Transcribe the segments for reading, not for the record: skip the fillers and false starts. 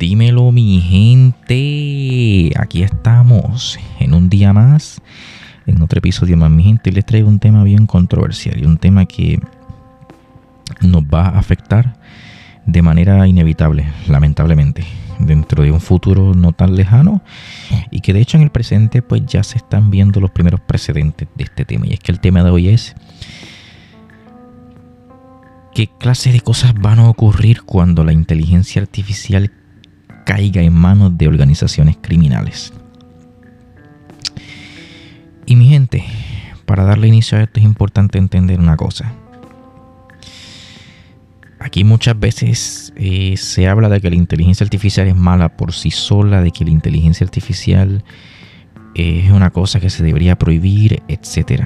Dímelo, mi gente. Aquí estamos en un día más, en otro episodio más, mi gente. Les traigo un tema bien controversial y un tema que nos va a afectar de manera inevitable, lamentablemente, dentro de un futuro no tan lejano, y que de hecho en el presente pues ya se están viendo los primeros precedentes de este tema. Y es que el tema de hoy es: ¿qué clase de cosas van a ocurrir cuando la inteligencia artificial caiga en manos de organizaciones criminales? Y mi gente, para darle inicio a esto es importante entender una cosa. Aquí muchas veces se habla de que la inteligencia artificial es mala por sí sola, de que la inteligencia artificial es una cosa que se debería prohibir, etc.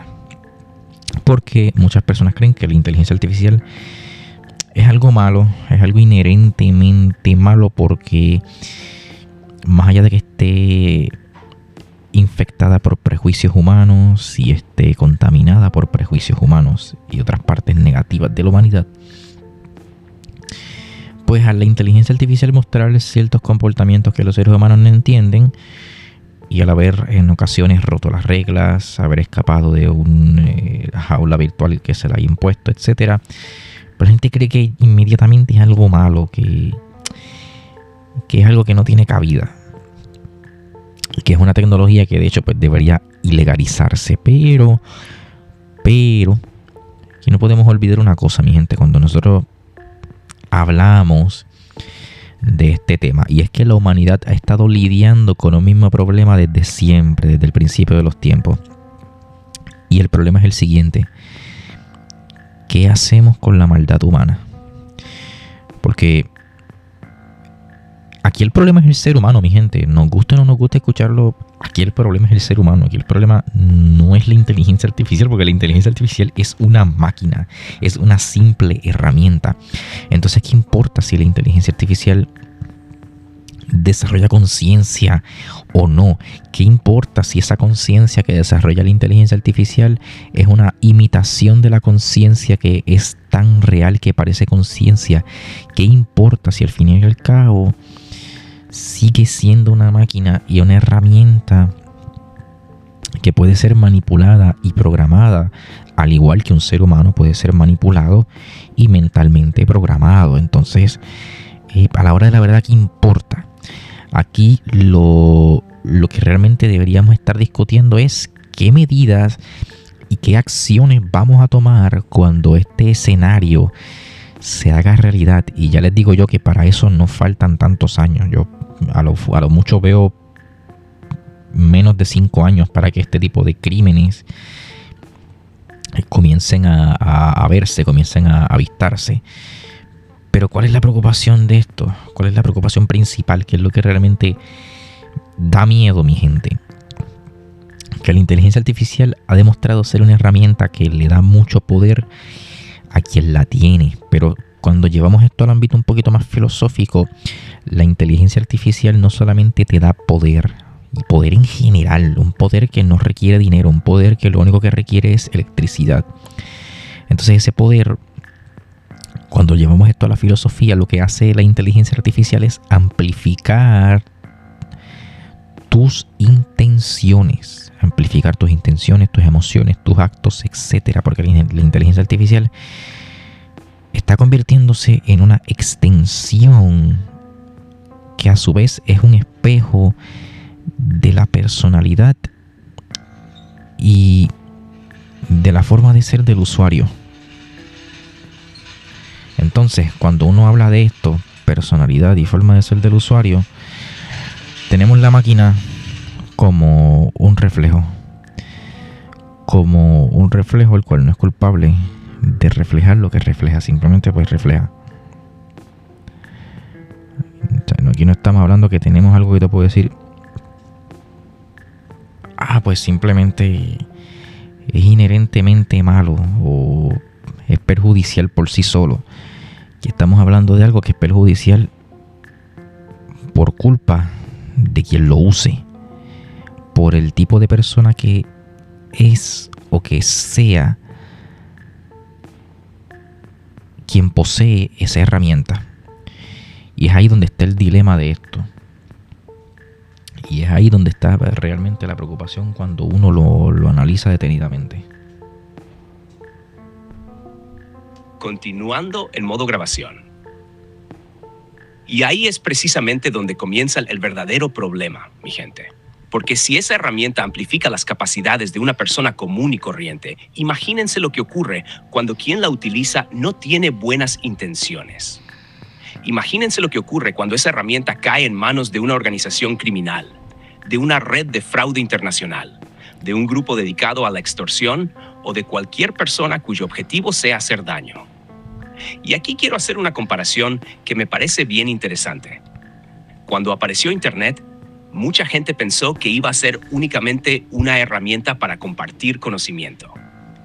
Porque muchas personas creen que la inteligencia artificial es algo malo, es algo inherentemente malo, porque más allá de que esté infectada por prejuicios humanos y esté contaminada por prejuicios humanos y otras partes negativas de la humanidad, pues a la inteligencia artificial mostrarles ciertos comportamientos que los seres humanos no entienden, y al haber en ocasiones roto las reglas, haber escapado de una jaula virtual que se le ha impuesto, etcétera, pues la gente cree que inmediatamente es algo malo, que es algo que no tiene cabida, que es una tecnología que de hecho pues debería ilegalizarse. Pero que no podemos olvidar una cosa, mi gente, cuando nosotros hablamos de este tema, y es que la humanidad ha estado lidiando con un mismo problema desde siempre, desde el principio de los tiempos. Y el problema es el siguiente: ¿qué hacemos con la maldad humana? Porque aquí el problema es el ser humano, mi gente. Nos gusta o no nos gusta escucharlo, aquí el problema es el ser humano. Aquí el problema no es la inteligencia artificial, porque la inteligencia artificial es una máquina, es una simple herramienta. Entonces, ¿qué importa si la inteligencia artificial desarrolla conciencia o no? ¿Qué importa si esa conciencia que desarrolla la inteligencia artificial es una imitación de la conciencia que es tan real que parece conciencia? ¿Qué importa si al fin y al cabo sigue siendo una máquina y una herramienta que puede ser manipulada y programada, al igual que un ser humano puede ser manipulado y mentalmente programado? Entonces, a la hora de la verdad, ¿qué importa? Aquí lo que realmente deberíamos estar discutiendo es qué medidas y qué acciones vamos a tomar cuando este escenario se haga realidad. Y ya les digo yo que para eso no faltan tantos años. Yo a lo mucho veo menos de 5 años para que este tipo de crímenes comiencen a verse, comiencen a avistarse. Pero ¿cuál es la preocupación de esto? ¿Cuál es la preocupación principal? ¿Qué es lo que realmente da miedo, mi gente? Que la inteligencia artificial ha demostrado ser una herramienta que le da mucho poder a quien la tiene. Pero cuando llevamos esto al ámbito un poquito más filosófico, la inteligencia artificial no solamente te da poder, y poder en general, un poder que no requiere dinero, un poder que lo único que requiere es electricidad. Entonces ese poder, cuando llevamos esto a la filosofía, lo que hace la inteligencia artificial es amplificar tus intenciones, tus emociones, tus actos, etcétera. Porque la inteligencia artificial está convirtiéndose en una extensión que a su vez es un espejo de la personalidad y de la forma de ser del usuario. Entonces, cuando uno habla de esto, personalidad y forma de ser del usuario, tenemos la máquina como un reflejo el cual no es culpable de reflejar lo que refleja, simplemente pues refleja. O sea, aquí no estamos hablando que tenemos algo que te puedo decir: pues simplemente es inherentemente malo o es perjudicial por sí solo. Aquí estamos hablando de algo que es perjudicial por culpa de quien lo use, por el tipo de persona que es o que sea quien posee esa herramienta. Y es ahí donde está el dilema de esto. Y es ahí donde está realmente la preocupación cuando uno lo analiza detenidamente. Continuando en modo grabación. Y ahí es precisamente donde comienza el verdadero problema, mi gente. Porque si esa herramienta amplifica las capacidades de una persona común y corriente, imagínense lo que ocurre cuando quien la utiliza no tiene buenas intenciones. Imagínense lo que ocurre cuando esa herramienta cae en manos de una organización criminal, de una red de fraude internacional, de un grupo dedicado a la extorsión o de cualquier persona cuyo objetivo sea hacer daño. Y aquí quiero hacer una comparación que me parece bien interesante. Cuando apareció Internet, mucha gente pensó que iba a ser únicamente una herramienta para compartir conocimiento.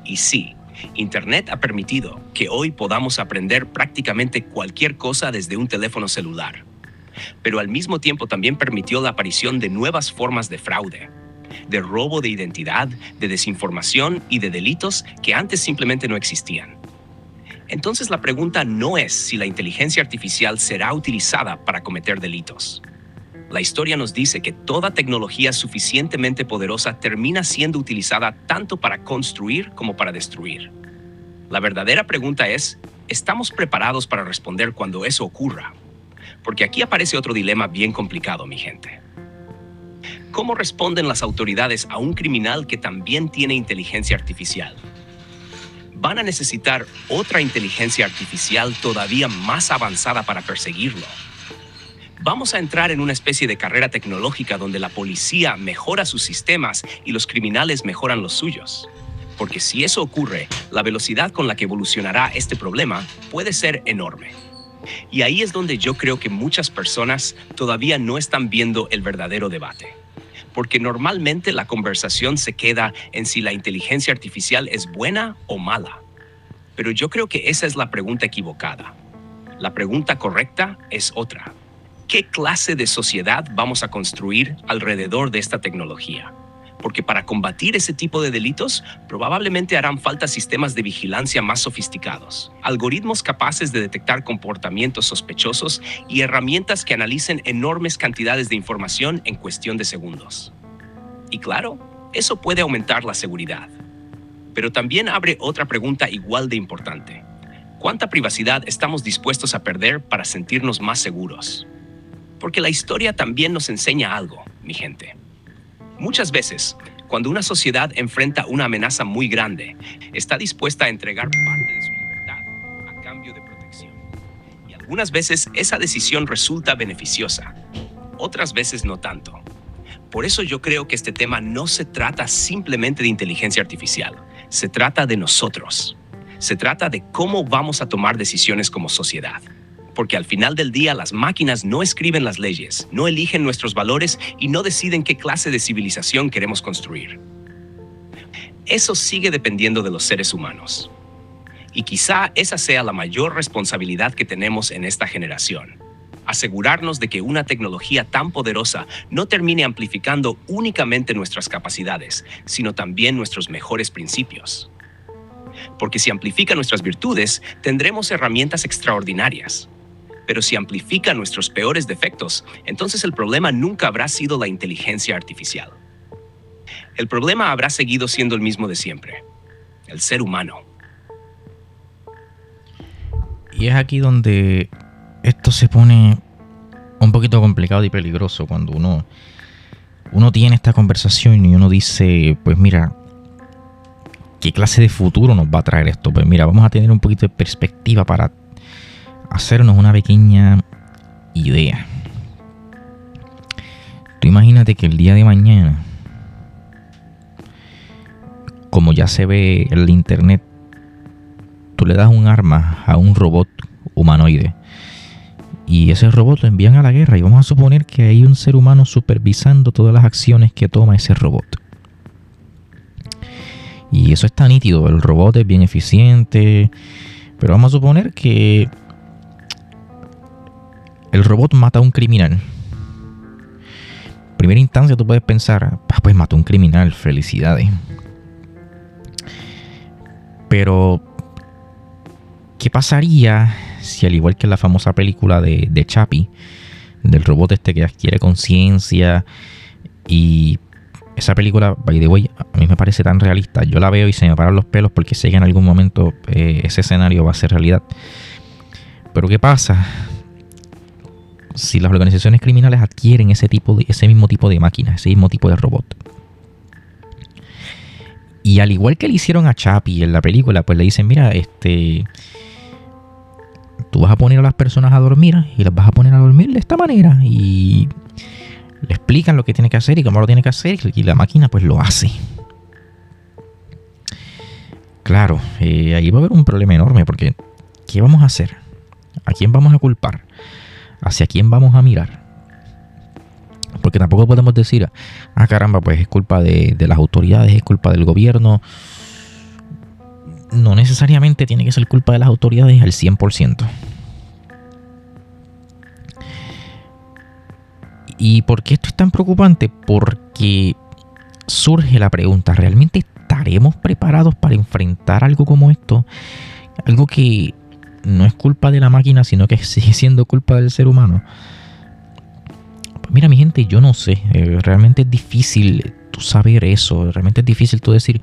Y sí, Internet ha permitido que hoy podamos aprender prácticamente cualquier cosa desde un teléfono celular. Pero al mismo tiempo también permitió la aparición de nuevas formas de fraude, de robo de identidad, de desinformación y de delitos que antes simplemente no existían. Entonces la pregunta no es si la inteligencia artificial será utilizada para cometer delitos. La historia nos dice que toda tecnología suficientemente poderosa termina siendo utilizada tanto para construir como para destruir. La verdadera pregunta es, ¿estamos preparados para responder cuando eso ocurra? Porque aquí aparece otro dilema bien complicado, mi gente. ¿Cómo responden las autoridades a un criminal que también tiene inteligencia artificial? Van a necesitar otra inteligencia artificial todavía más avanzada para perseguirlo. Vamos a entrar en una especie de carrera tecnológica donde la policía mejora sus sistemas y los criminales mejoran los suyos. Porque si eso ocurre, la velocidad con la que evolucionará este problema puede ser enorme. Y ahí es donde yo creo que muchas personas todavía no están viendo el verdadero debate. Porque normalmente la conversación se queda en si la inteligencia artificial es buena o mala. Pero yo creo que esa es la pregunta equivocada. La pregunta correcta es otra. ¿Qué clase de sociedad vamos a construir alrededor de esta tecnología? Porque para combatir ese tipo de delitos, probablemente harán falta sistemas de vigilancia más sofisticados, algoritmos capaces de detectar comportamientos sospechosos y herramientas que analicen enormes cantidades de información en cuestión de segundos. Y claro, eso puede aumentar la seguridad. Pero también abre otra pregunta igual de importante. ¿Cuánta privacidad estamos dispuestos a perder para sentirnos más seguros? Porque la historia también nos enseña algo, mi gente. Muchas veces, cuando una sociedad enfrenta una amenaza muy grande, está dispuesta a entregar parte de su libertad a cambio de protección. Y algunas veces esa decisión resulta beneficiosa, otras veces no tanto. Por eso yo creo que este tema no se trata simplemente de inteligencia artificial, se trata de nosotros. Se trata de cómo vamos a tomar decisiones como sociedad. Porque al final del día las máquinas no escriben las leyes, no eligen nuestros valores y no deciden qué clase de civilización queremos construir. Eso sigue dependiendo de los seres humanos. Y quizá esa sea la mayor responsabilidad que tenemos en esta generación. Asegurarnos de que una tecnología tan poderosa no termine amplificando únicamente nuestras capacidades, sino también nuestros mejores principios. Porque si amplifica nuestras virtudes, tendremos herramientas extraordinarias. Pero si amplifica nuestros peores defectos, entonces el problema nunca habrá sido la inteligencia artificial. El problema habrá seguido siendo el mismo de siempre, el ser humano. Y es aquí donde esto se pone un poquito complicado y peligroso cuando uno tiene esta conversación y uno dice, pues mira, ¿qué clase de futuro nos va a traer esto? Pues mira, vamos a tener un poquito de perspectiva para hacernos una pequeña idea. Tú imagínate que el día de mañana, como ya se ve en la internet, tú le das un arma a un robot humanoide y ese robot lo envían a la guerra y vamos a suponer que hay un ser humano supervisando todas las acciones que toma ese robot. Y eso está nítido, el robot es bien eficiente, pero vamos a suponer que el robot mata a un criminal. En primera instancia tú puedes pensar, pues mató a un criminal, felicidades. Pero, ¿qué pasaría si al igual que en la famosa película de Chappie, del robot este que adquiere conciencia, y esa película, by the way, a mí me parece tan realista. Yo la veo y se me paran los pelos porque sé que en algún momento ese escenario va a ser realidad. Pero ¿qué pasa si las organizaciones criminales adquieren ese mismo tipo de máquina, ese mismo tipo de robot? Y al igual que le hicieron a Chappie en la película, pues le dicen, mira, tú vas a poner a las personas a dormir y las vas a poner a dormir de esta manera. Y le explican lo que tiene que hacer y cómo lo tiene que hacer, y la máquina pues lo hace. Claro, ahí va a haber un problema enorme, porque ¿qué vamos a hacer? ¿A quién vamos a culpar? ¿Hacia quién vamos a mirar? Porque tampoco podemos decir, caramba, pues es culpa de las autoridades, es culpa del gobierno. No necesariamente tiene que ser culpa de las autoridades al 100%. ¿Y por qué esto es tan preocupante? Porque surge la pregunta, ¿realmente estaremos preparados para enfrentar algo como esto? Algo que no es culpa de la máquina, sino que sigue siendo culpa del ser humano. Pues mira, mi gente, yo no sé. Realmente es difícil tú saber eso. Realmente es difícil tú decir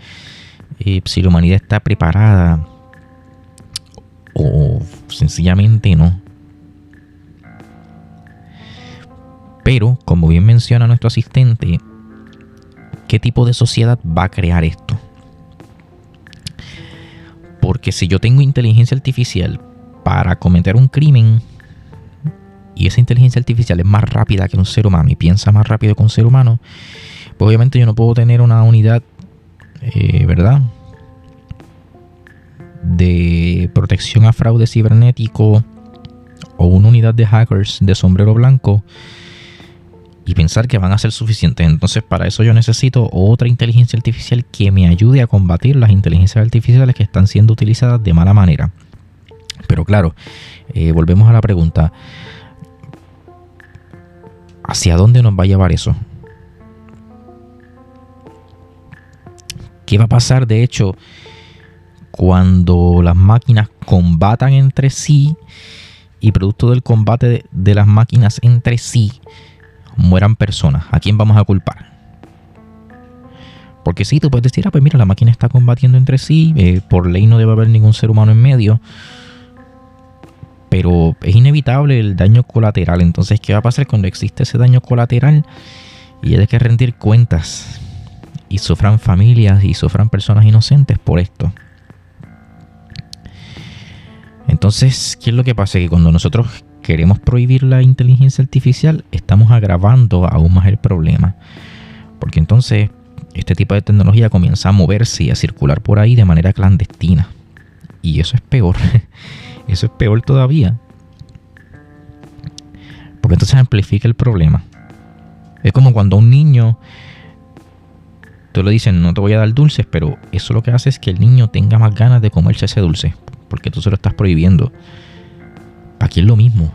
si la humanidad está preparada o sencillamente no. Pero, como bien menciona nuestro asistente, ¿qué tipo de sociedad va a crear esto? Porque si yo tengo inteligencia artificial para cometer un crimen y esa inteligencia artificial es más rápida que un ser humano y piensa más rápido que un ser humano, pues obviamente yo no puedo tener una unidad, ¿verdad?, de protección a fraude cibernético o una unidad de hackers de sombrero blanco y pensar que van a ser suficientes. Entonces, para eso yo necesito otra inteligencia artificial que me ayude a combatir las inteligencias artificiales que están siendo utilizadas de mala manera. Pero claro, volvemos a la pregunta, ¿hacia dónde nos va a llevar eso? ¿Qué va a pasar, de hecho, cuando las máquinas combatan entre sí y producto del combate de las máquinas entre sí mueran personas? ¿A quién vamos a culpar? Porque sí, tú puedes decir, pues mira, la máquina está combatiendo entre sí, por ley no debe haber ningún ser humano en medio, pero es inevitable el daño colateral. Entonces, ¿qué va a pasar cuando existe ese daño colateral y hay que rendir cuentas y sufran familias y sufran personas inocentes por esto? Entonces, ¿qué es lo que pasa? Que cuando nosotros queremos prohibir la inteligencia artificial, estamos agravando aún más el problema. Porque entonces este tipo de tecnología comienza a moverse y a circular por ahí de manera clandestina. Y eso es peor. Eso es peor todavía. Porque entonces amplifica el problema. Es como cuando a un niño tú le dices, no te voy a dar dulces, pero eso lo que hace es que el niño tenga más ganas de comerse ese dulce, porque tú se lo estás prohibiendo. Aquí es lo mismo.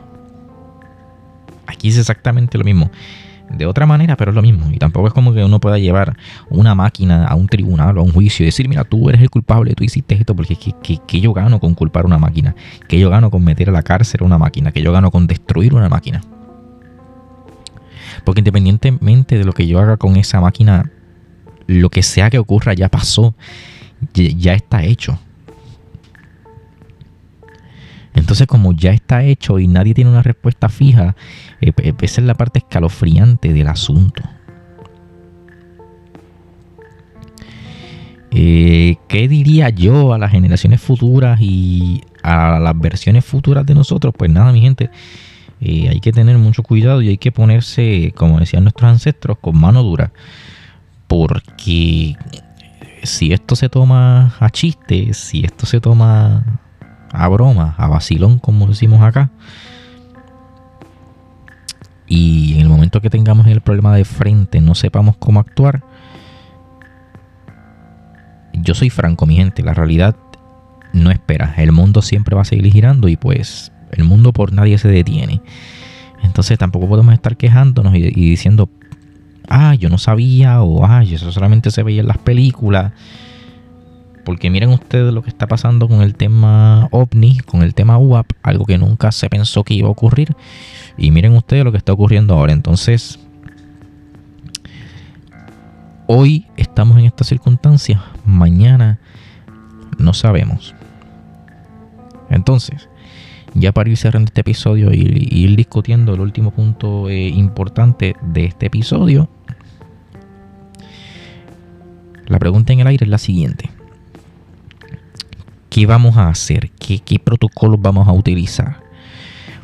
Aquí es exactamente lo mismo. De otra manera, pero es lo mismo. Y tampoco es como que uno pueda llevar una máquina a un tribunal o a un juicio y decir, mira, tú eres el culpable, tú hiciste esto, porque ¿qué yo gano con culpar a una máquina? ¿Qué yo gano con meter a la cárcel a una máquina? ¿Qué yo gano con destruir una máquina? Porque independientemente de lo que yo haga con esa máquina, lo que sea que ocurra ya pasó, ya está hecho. Entonces, como ya está hecho y nadie tiene una respuesta fija, esa es la parte escalofriante del asunto. ¿Qué diría yo a las generaciones futuras y a las versiones futuras de nosotros? Pues nada, mi gente, hay que tener mucho cuidado y hay que ponerse, como decían nuestros ancestros, con mano dura. Porque si esto se toma a chiste, si esto se toma a broma, a vacilón, como decimos acá, y en el momento que tengamos el problema de frente no sepamos cómo actuar, yo soy franco, mi gente, la realidad no espera. El mundo siempre va a seguir girando y pues el mundo por nadie se detiene. Entonces tampoco podemos estar quejándonos y diciendo, yo no sabía, o eso solamente se veía en las películas. Porque miren ustedes lo que está pasando con el tema OVNI, con el tema UAP, algo que nunca se pensó que iba a ocurrir. Y miren ustedes lo que está ocurriendo ahora. Entonces, hoy estamos en estas circunstancias, mañana no sabemos. Entonces, ya para ir cerrando este episodio y ir discutiendo el último punto importante de este episodio, la pregunta en el aire es la siguiente. ¿Qué vamos a hacer? ¿Qué protocolos vamos a utilizar?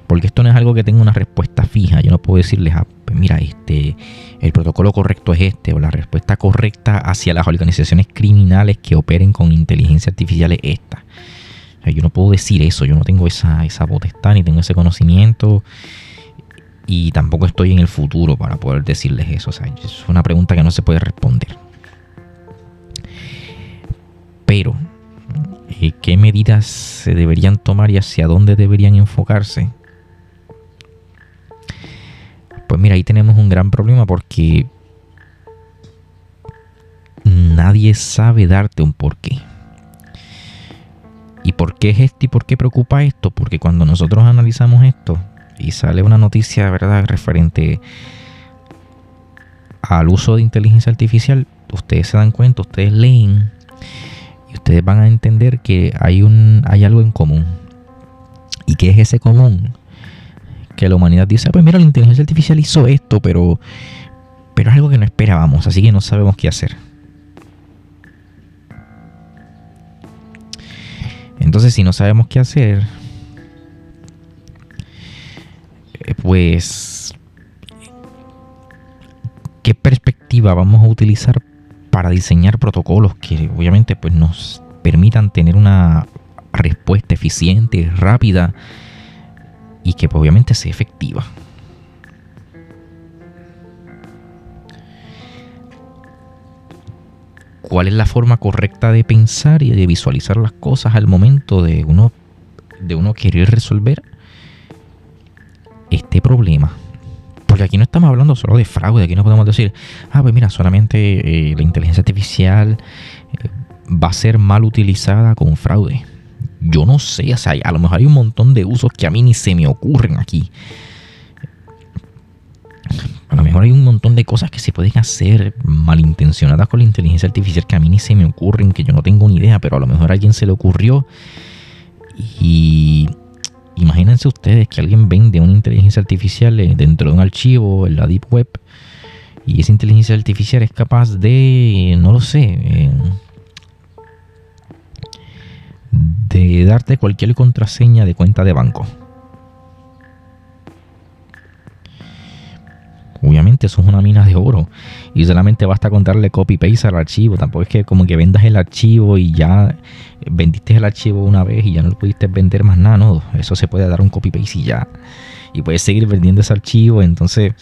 Porque esto no es algo que tenga una respuesta fija. Yo no puedo decirles, pues mira, el protocolo correcto es este, o la respuesta correcta hacia las organizaciones criminales que operen con inteligencia artificial es esta. O sea, yo no puedo decir eso, yo no tengo esa potestad, ni tengo ese conocimiento, y tampoco estoy en el futuro para poder decirles eso. O sea, es una pregunta que no se puede responder. Pero, ¿qué medidas se deberían tomar y hacia dónde deberían enfocarse? Pues mira, ahí tenemos un gran problema porque nadie sabe darte un porqué. ¿Y por qué es esto y por qué preocupa esto? Porque cuando nosotros analizamos esto y sale una noticia, ¿verdad?, referente al uso de inteligencia artificial, ustedes se dan cuenta, ustedes leen y ustedes van a entender que hay algo en común. ¿Y qué es ese común? Que la humanidad dice, pues mira, la inteligencia artificial hizo esto, pero es algo que no esperábamos, así que no sabemos qué hacer. Entonces, si no sabemos qué hacer, pues, ¿qué perspectiva vamos a utilizar para diseñar protocolos que obviamente pues nos permitan tener una respuesta eficiente, rápida y que pues, obviamente sea efectiva? ¿Cuál es la forma correcta de pensar y de visualizar las cosas al momento de uno querer resolver este problema? Porque aquí no estamos hablando solo de fraude. Aquí no podemos decir, pues mira, solamente la inteligencia artificial va a ser mal utilizada con fraude. Yo no sé, o sea, a lo mejor hay un montón de usos que a mí ni se me ocurren aquí. A lo mejor hay un montón de cosas que se pueden hacer malintencionadas con la inteligencia artificial que a mí ni se me ocurren, que yo no tengo ni idea, pero a lo mejor a alguien se le ocurrió. Y imagínense ustedes que alguien vende una inteligencia artificial dentro de un archivo en la Deep Web, y esa inteligencia artificial es capaz de, no lo sé, de darte cualquier contraseña de cuenta de banco. Obviamente eso es una mina de oro y solamente basta con darle copy-paste al archivo. Tampoco es que como que vendas el archivo y ya vendiste el archivo una vez y ya no lo pudiste vender más nada. No, eso se puede dar un copy-paste y ya. Y puedes seguir vendiendo ese archivo. Entonces,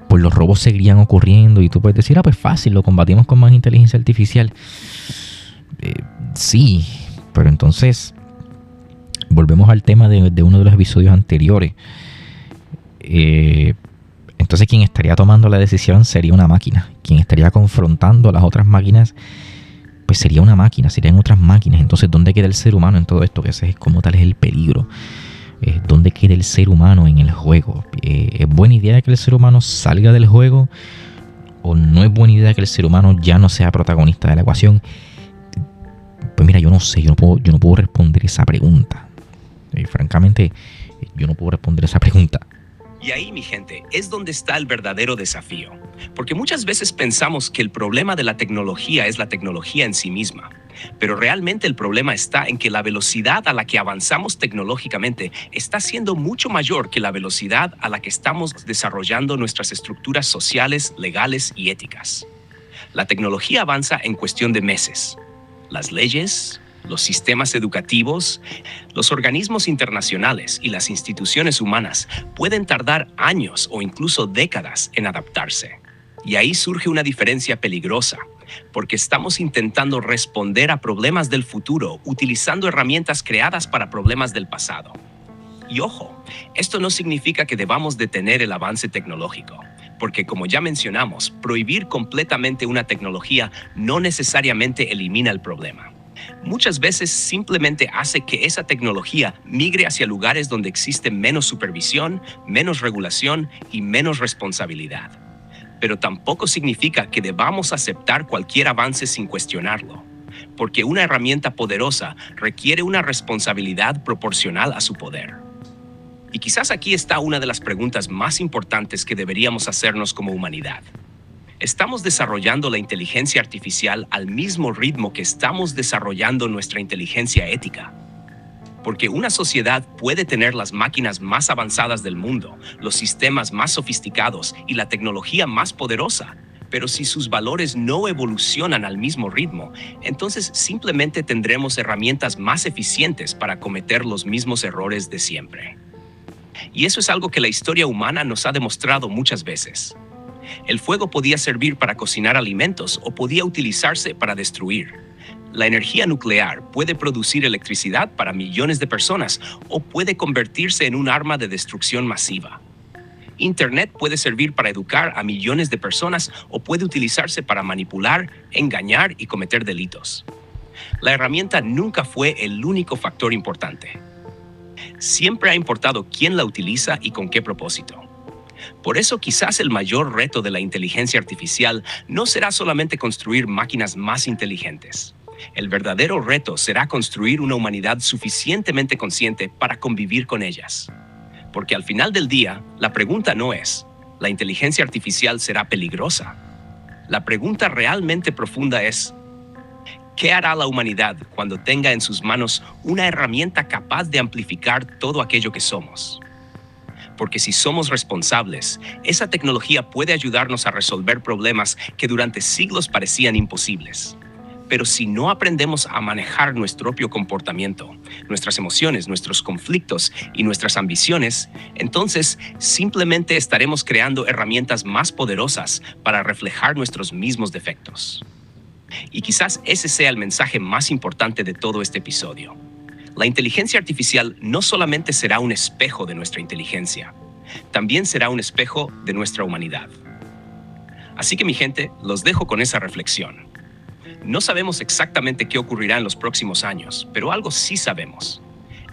pues los robos seguirían ocurriendo y tú puedes decir, pues fácil, lo combatimos con más inteligencia artificial. Sí, pero entonces volvemos al tema de uno de los episodios anteriores. Entonces quien estaría tomando la decisión sería una máquina. Quien estaría confrontando a las otras máquinas, pues sería una máquina, serían otras máquinas. Entonces, ¿dónde queda el ser humano en todo esto? Que ese es como tal es el peligro. ¿Dónde queda el ser humano en el juego? ¿Es buena idea que el ser humano salga del juego? ¿O no es buena idea que el ser humano ya no sea protagonista de la ecuación? Pues mira, yo no sé, yo no puedo responder esa pregunta. Francamente, yo no puedo responder esa pregunta. Y ahí, mi gente, es donde está el verdadero desafío. Porque muchas veces pensamos que el problema de la tecnología es la tecnología en sí misma. Pero realmente el problema está en que la velocidad a la que avanzamos tecnológicamente está siendo mucho mayor que la velocidad a la que estamos desarrollando nuestras estructuras sociales, legales y éticas. La tecnología avanza en cuestión de meses. Las leyes, los sistemas educativos, los organismos internacionales y las instituciones humanas pueden tardar años o incluso décadas en adaptarse. Y ahí surge una diferencia peligrosa, porque estamos intentando responder a problemas del futuro utilizando herramientas creadas para problemas del pasado. Y ojo, esto no significa que debamos detener el avance tecnológico, Porque como ya mencionamos, prohibir completamente una tecnología no necesariamente elimina el problema. Muchas veces simplemente hace que esa tecnología migre hacia lugares donde existe menos supervisión, menos regulación y menos responsabilidad. Pero tampoco significa que debamos aceptar cualquier avance sin cuestionarlo, porque una herramienta poderosa requiere una responsabilidad proporcional a su poder. Y quizás aquí está una de las preguntas más importantes que deberíamos hacernos como humanidad. ¿Estamos desarrollando la inteligencia artificial al mismo ritmo que estamos desarrollando nuestra inteligencia ética? Porque una sociedad puede tener las máquinas más avanzadas del mundo, los sistemas más sofisticados y la tecnología más poderosa, pero si sus valores no evolucionan al mismo ritmo, entonces simplemente tendremos herramientas más eficientes para cometer los mismos errores de siempre. Y eso es algo que la historia humana nos ha demostrado muchas veces. El fuego podía servir para cocinar alimentos o podía utilizarse para destruir. La energía nuclear puede producir electricidad para millones de personas o puede convertirse en un arma de destrucción masiva. Internet puede servir para educar a millones de personas o puede utilizarse para manipular, engañar y cometer delitos. La herramienta nunca fue el único factor importante. Siempre ha importado quién la utiliza y con qué propósito. Por eso quizás el mayor reto de la inteligencia artificial no será solamente construir máquinas más inteligentes. El verdadero reto será construir una humanidad suficientemente consciente para convivir con ellas. Porque al final del día, la pregunta no es, ¿la inteligencia artificial será peligrosa? La pregunta realmente profunda es, ¿qué hará la humanidad cuando tenga en sus manos una herramienta capaz de amplificar todo aquello que somos? Porque si somos responsables, esa tecnología puede ayudarnos a resolver problemas que durante siglos parecían imposibles. Pero si no aprendemos a manejar nuestro propio comportamiento, nuestras emociones, nuestros conflictos y nuestras ambiciones, entonces simplemente estaremos creando herramientas más poderosas para reflejar nuestros mismos defectos. Y quizás ese sea el mensaje más importante de todo este episodio. La inteligencia artificial no solamente será un espejo de nuestra inteligencia, también será un espejo de nuestra humanidad. Así que mi gente, los dejo con esa reflexión. No sabemos exactamente qué ocurrirá en los próximos años, pero algo sí sabemos.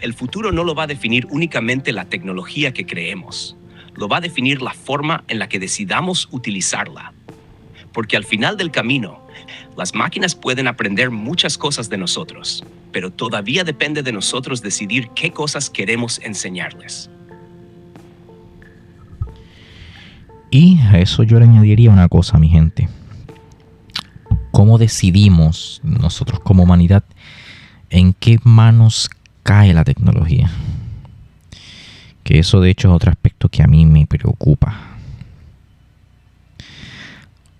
El futuro no lo va a definir únicamente la tecnología que creemos, lo va a definir la forma en la que decidamos utilizarla. Porque al final del camino, las máquinas pueden aprender muchas cosas de nosotros, pero todavía depende de nosotros decidir qué cosas queremos enseñarles. Y a eso yo le añadiría una cosa, mi gente. ¿Cómo decidimos nosotros como humanidad en qué manos cae la tecnología? Que eso de hecho es otro aspecto que a mí me preocupa.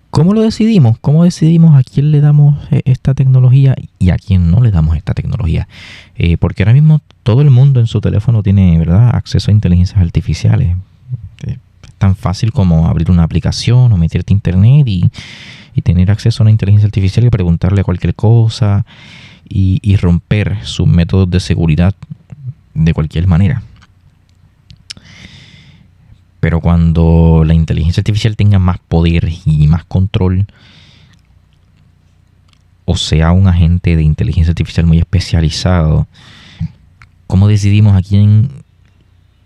¿Cómo lo decidimos? ¿Cómo decidimos a quién le damos esta tecnología y a quién no le damos esta tecnología? Porque ahora mismo todo el mundo en su teléfono tiene, ¿verdad?, acceso a inteligencias artificiales. Es tan fácil como abrir una aplicación o meterte a internet y tener acceso a una inteligencia artificial y preguntarle cualquier cosa y romper sus métodos de seguridad de cualquier manera. Pero cuando la inteligencia artificial tenga más poder y más control, o sea, un agente de inteligencia artificial muy especializado, ¿cómo decidimos a quién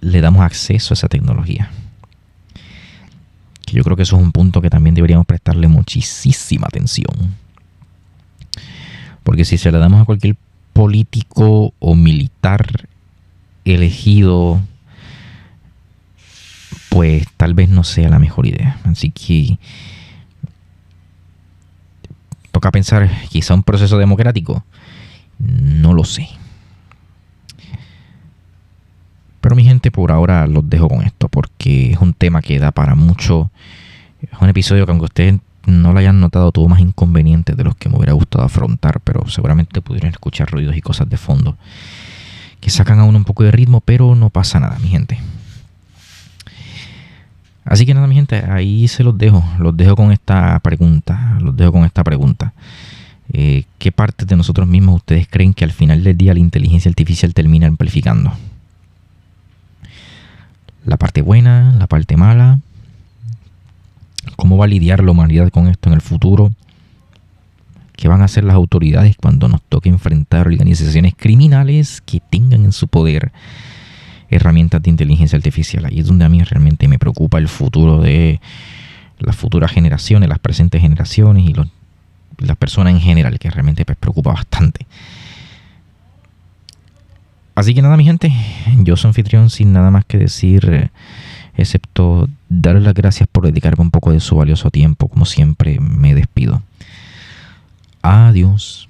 le damos acceso a esa tecnología? Que yo creo que eso es un punto que también deberíamos prestarle muchísima atención. Porque si se la damos a cualquier político o militar elegido, pues tal vez no sea la mejor idea. Así que toca pensar, quizá un proceso democrático. No lo sé. Pero mi gente, por ahora los dejo con esto porque es un tema que da para mucho. Es un episodio que aunque ustedes no lo hayan notado tuvo más inconvenientes de los que me hubiera gustado afrontar, pero seguramente pudieron escuchar ruidos y cosas de fondo que sacan a uno un poco de ritmo, pero no pasa nada, mi gente. Así que nada, mi gente, ahí se los dejo con esta pregunta, ¿qué partes de nosotros mismos ustedes creen que al final del día la inteligencia artificial termina amplificando? ¿La parte buena, la parte mala? ¿Cómo va a lidiar la humanidad con esto en el futuro? ¿Qué van a hacer las autoridades cuando nos toque enfrentar organizaciones criminales que tengan en su poder herramientas de inteligencia artificial? Ahí es donde a mí realmente me preocupa el futuro de las futuras generaciones, las presentes generaciones y las personas en general, que realmente me preocupa bastante. Así que nada, mi gente, yo soy anfitrión sin nada más que decir, excepto darles las gracias por dedicarme un poco de su valioso tiempo. Como siempre, me despido. Adiós.